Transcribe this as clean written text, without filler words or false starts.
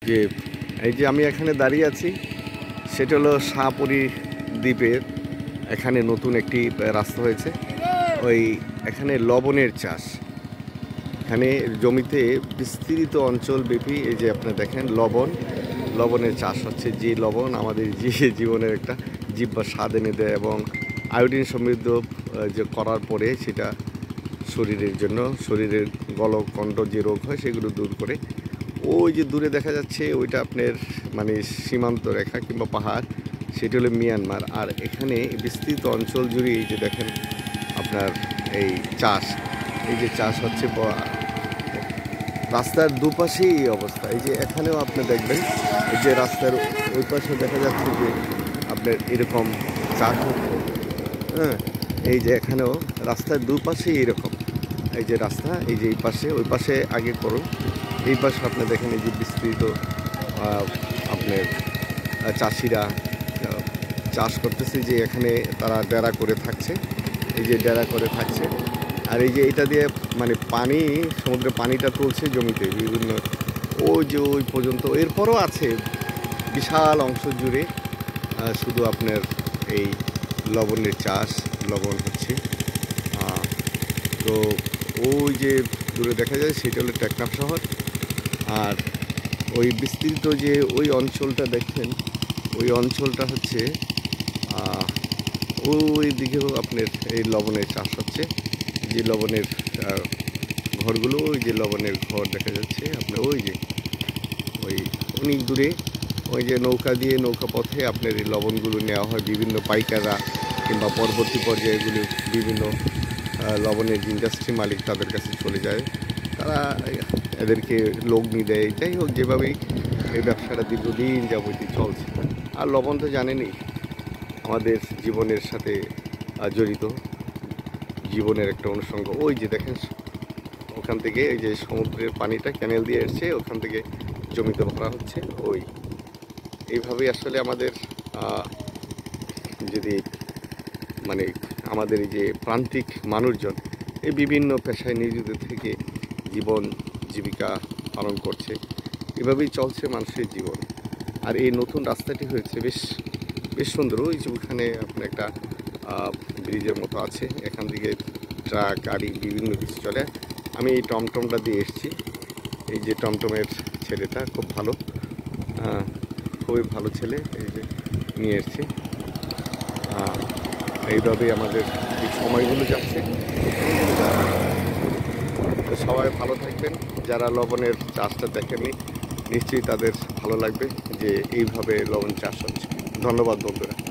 যে এই যে আমি এখানে দাঁড়িয়ে আছি, সেটা হলো শাহপরী দ্বীপের এখানে নতুন একটি রাস্তা হয়েছে। ওই এখানে লবণের চাষ, এখানে জমিতে বিস্তৃত অঞ্চল ব্যাপী এই যে আপনি দেখেন লবণের চাষ হচ্ছে। যে লবণ আমাদের জীবনের একটা জিহ্বা স্বাদ এনে দেয় এবং আয়োডিন সমৃদ্ধ যে করার পরে সেটা শরীরের জন্য, শরীরের গলকণ্ড যে রোগ হয় সেগুলো দূর করে। ওই যে দূরে দেখা যাচ্ছে ওইটা আপনার মানে সীমান্ত রেখা কিংবা পাহাড়, সেটি হলো মিয়ানমার। আর এখানে বিস্তৃত অঞ্চল জুড়ে এই যে দেখেন আপনার এই চাষ, এই যে চাষ হচ্ছে রাস্তার দুপাশেই এই অবস্থা। এই যে এখানেও আপনি দেখবেন এই যে রাস্তার ওই পাশে দেখা যাচ্ছে যে আপনার এরকম চাষ হচ্ছে। হ্যাঁ, এই যে এখানেও রাস্তার দুপাশেই এরকম, এই যে রাস্তা, এই যে এই পাশে ওই পাশে আগে করুন, এই পাশে আপনি দেখেন এই যে বিস্তৃত আপনার চাষিরা চাষ করতেছে। যে এখানে তারা ডেরা করে থাকছে, এই যে ডেরা করে থাকছে। আর এই যে এটা দিয়ে মানে পানি, সমুদ্রের পানিটা তুলছে জমিতে বিভিন্ন, ওই যে ওই পর্যন্ত। এরপরও আছে বিশাল অংশ জুড়ে শুধু আপনার এই লবণের চাষ, লবণ হচ্ছে। তো ওই যে দূরে দেখা যায় সেটা হলো টেকনাফ শহর। আর ওই বিস্তৃত যে ওই অঞ্চলটা দেখছেন, ওই অঞ্চলটা হচ্ছে ওই দিকেও আপনার এই লবণের চাষ হচ্ছে। যে লবণের ঘরগুলো, ওই যে লবণের ঘর দেখা যাচ্ছে আপনার, ওই যে ওই অনেক দূরে ওই যে নৌকা দিয়ে, নৌকা পথে আপনার এই লবণগুলো নেওয়া হয় বিভিন্ন পাইকাররা কিংবা পরবর্তী পর্যায়েগুলো বিভিন্ন লবণের ইন্ডাস্ট্রি মালিক তাদের কাছে চলে যায়, তারা এদেরকে লগ্নি দেয়। যাই হোক, যেভাবেই এই ব্যবসাটা দীর্ঘদিন যাবতীয় চলছে। আর লবণ তো জানেনই আমাদের জীবনের সাথে জড়িত, জীবনের একটা অনুষঙ্গ। ওই যে দেখেন ওখান থেকে এই যে সমুদ্রের পানিটা ক্যানেল দিয়ে এসছে, ওখান থেকে জমিতে ভরা হচ্ছে। ওই এইভাবেই আসলে আমাদের যদি মানে আমাদের এই যে প্রান্তিক মানুষজন এই বিভিন্ন পেশায় নিয়োজিত থেকে জীবন জীবিকা পালন করছে, এভাবেই চলছে মানুষের জীবন। আর এই নতুন রাস্তাটি হয়েছে বেশ বেশ সুন্দর। ওই যে ওখানে আপনার একটা ব্রিজের মতো আছে, এখান থেকে ট্রাক গাড়ি বিভিন্ন কিছু চলে। আমি এই টমটমটা দিয়ে এসেছি, এই যে টমটমের ছেলেটা খুব ভালো, খুবই ভালো ছেলে, এই যে নিয়ে এসেছি। এইভাবেই আমাদের এই সময়গুলো যাচ্ছে। তো সবাই ভালো থাকবেন। যারা লবণের চাষটা দেখেননি নিশ্চয়ই তাদের ভালো লাগবে যে এইভাবে লবণ চাষ হচ্ছে। ধন্যবাদ বন্ধুরা।